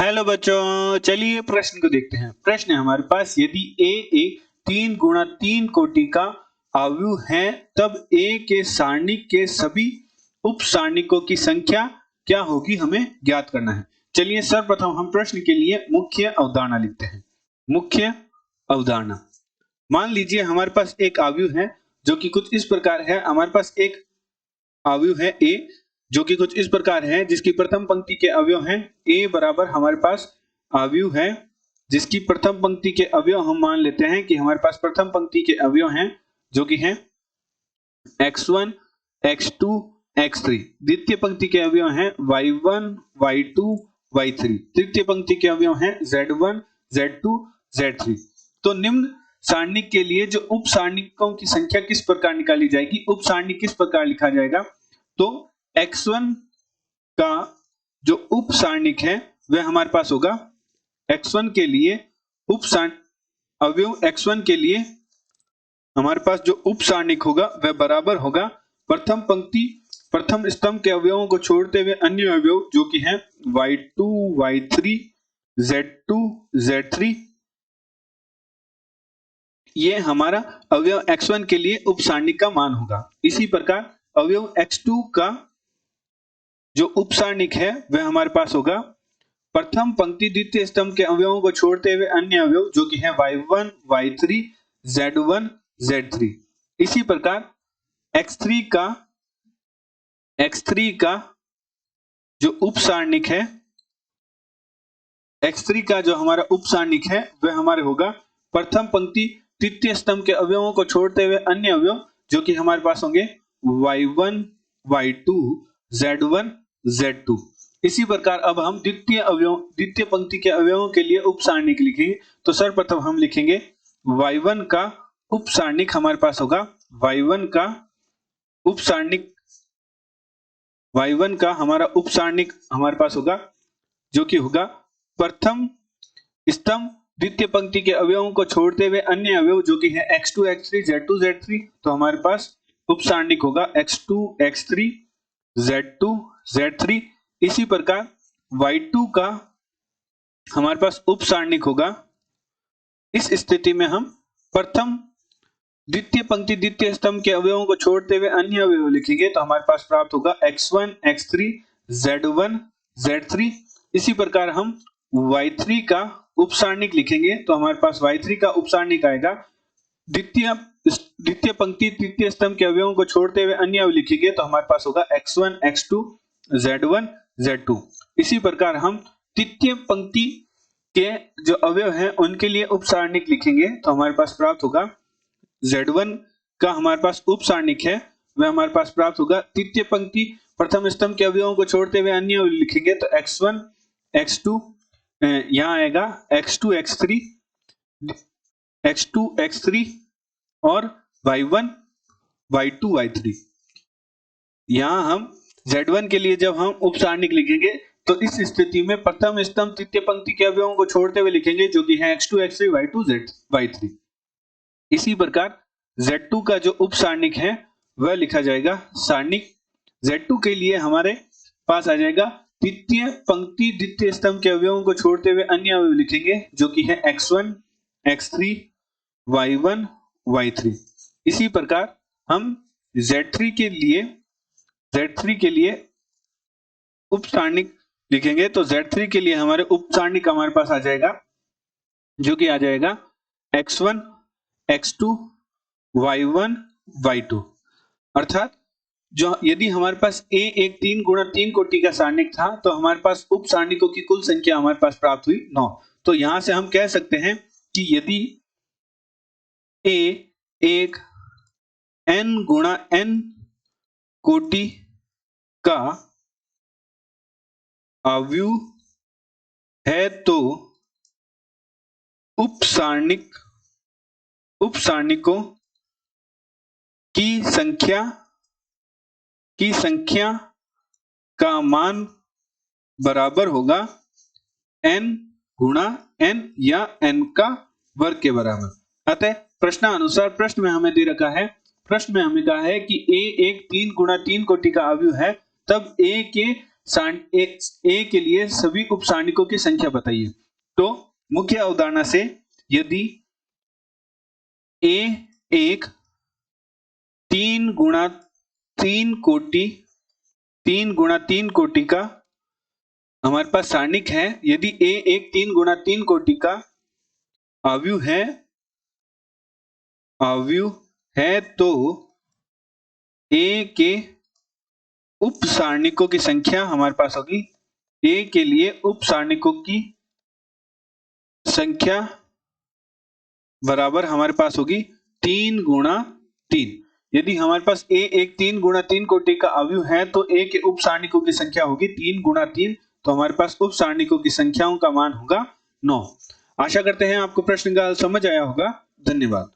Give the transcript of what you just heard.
Hello बच्चों, चलिए प्रश्न को देखते हैं। प्रश्न है हमारे पास, यदि a एक 3 गुणा 3 कोटि का अवयव है तब a के सारणिक के सभी उप सारणिकों की संख्या क्या होगी, हमें ज्ञात करना है। चलिए सर्वप्रथम हम प्रश्न के लिए मुख्य अवधारणा लिखते हैं। मुख्य अवधारणा, मान लीजिए हमारे पास एक अवयव है जो कि कुछ इस प्रकार है। हमारे पास एक अवयव है a जो कि कुछ इस प्रकार है, जिसकी प्रथम पंक्ति के अवयव हैं a बराबर हमारे पास अवयव है जिसकी प्रथम पंक्ति के अवयव हम मान लेते हैं कि हमारे पास प्रथम पंक्ति के अवयव हैं जो कि हैं x1 x2 x3। द्वितीय पंक्ति के अवयव हैं y1 y2 y3। तृतीय पंक्ति के अवयव हैं z1 z2 z3। तो निम्न सारणिक के लिए जो उप सारणिकों की संख्या किस प्रकार निकाली जाएगी, उप सारणिक किस प्रकार लिखा जाएगा। तो x1 का जो उप सारणिक है वह हमारे पास होगा, x1 के लिए उप अवयव x1 के लिए हमारे पास जो उप सारणिक होगा वह बराबर होगा प्रथम पंक्ति प्रथम स्तंभ के अवयवों को छोड़ते हुए अन्य अवयव जो कि हैं y2 y3 z2 z3। ये हमारा अवयव x1 के लिए उप सारणिक का मान होगा। इसी प्रकार अवयव x2 का जो उप सारणिक है वह हमारे पास होगा प्रथम पंक्ति द्वितीय स्तंभ के अवयवों को छोड़ते हुए अन्य अवयव जो कि है y1 y3 z1 z3। इसी प्रकार x3 का जो उप सारणिक है, x3 का जो हमारा उप सारणिक है वह हमारे होगा प्रथम पंक्ति तृतीय स्तंभ के अवयवों को छोड़ते हुए अन्य अवयव जो कि हमारे पास होंगे y1 y2 z1 z2। इसी प्रकार अब हम द्वितीय पंक्ति के अवयवों के लिए उप सारणिक लिखेंगे। तो सर्वप्रथम हम लिखेंगे y1 का उप सारणिक हमारे पास होगा y1 का हमारा उप सारणिक हमारे पास होगा जो कि होगा प्रथम स्तंभ द्वितीय पंक्ति के अवयवों को छोड़ते हुए अन्य अवयव जो कि है x2 x3 z2 z3। तो हमारे पास उप सारणिक होगा x2 x3 z2 z3। इसी प्रकार y2 का हमारे पास उप सारणिक होगा, इस स्थिति में हम प्रथम द्वितीय पंक्ति द्वितीय स्तंभ के अवयवों को छोड़ते हुए अन्य अवयव लिखेंगे। तो हमारे पास प्राप्त होगा x1 x3 z1 z3। इसी प्रकार हम y3 का उप सारणिक लिखेंगे। तो हमारे पास y3 का उप सारणिक आएगा द्वितीय पंक्ति तृतीय स्तंभ के अवयवों को छोड़ते हुए अन्य अवयव लिखेंगे। तो हमारे पास होगा x1 x2 z1 z2। इसी प्रकार हम तृतीय पंक्ति के जो अवयव हैं उनके लिए उप सारणिक लिखेंगे। तो हमारे पास प्राप्त होगा z1 का हमारे पास उप सारणिक है वह हमारे पास प्राप्त होगा तृतीय पंक्ति प्रथम स्तंभ के अवयवों को छोड़ते हुए अन्य अवयव लिखेंगे। तो x1 x2 यहाँ आएगा x2 x3 और y1 y2 y3। यहाँ हम z1 के लिए जब हम उप सारणिक लिखेंगे तो इस स्थिति में प्रथम स्तंभ तृतीय पंक्ति के अवयवों को छोड़ते हुए लिखेंगे जो कि है x2 x3 y2 y3। इसी प्रकार z2 का जो उप सारणिक है वह लिखा जाएगा सारणिक z2 के लिए हमारे पास आ जाएगा तृतीय पंक्ति द्वितीय स्तंभ के अवयवों को छोड़ते हुए अन्य अवयव लिखेंगे जो कि है x1 x3 y1 y3। इसी प्रकार हम z3 के लिए उप सारणिक लिखेंगे। तो z3 के लिए हमारे उप सारणिक हमारे पास आ जाएगा जो कि आ जाएगा x1 x2 y1 y2। अर्थात जो यदि हमारे पास a एक 3 गुणा 3 कोटि का सारणिक था तो हमारे पास उप सारणिकों की कुल संख्या हमारे पास प्राप्त हुई 9। तो यहां से हम कह सकते हैं कि यदि a एक n गुणा n कोटि का अवयव है तो उप सारणिकों की संख्या का मान बराबर होगा n गुणा n या n का वर्ग के बराबर। अतः प्रश्नानुसार प्रश्न में हमें दे रखा है, प्रश्न में हमें कहा है कि a एक 3 गुणा 3 कोटि का अवयव है तब a के ए के लिए सभी उप सारणिकों की संख्या बताइए। तो मुख्य अवधारणा से यदि ए एक 3 गुणा 3 कोटि का हमारे पास सारणिक है, यदि ए एक 3 गुणा 3 कोटि का अवयव है तो ए के उप सारणिकों की संख्या हमारे पास होगी, ए के लिए उप सारणिकों की संख्या बराबर हमारे पास होगी 3 गुणा 3। यदि हमारे पास ए एक 3 गुणा 3 कोटि का अवयव है तो ए के उप सारणिकों की संख्या होगी 3 गुणा 3, तो हमारे पास उप सारणिकों की संख्याओं का मान होगा 9। आशा करते हैं आपको प्रश्न का हल समझ आया होगा। धन्यवाद।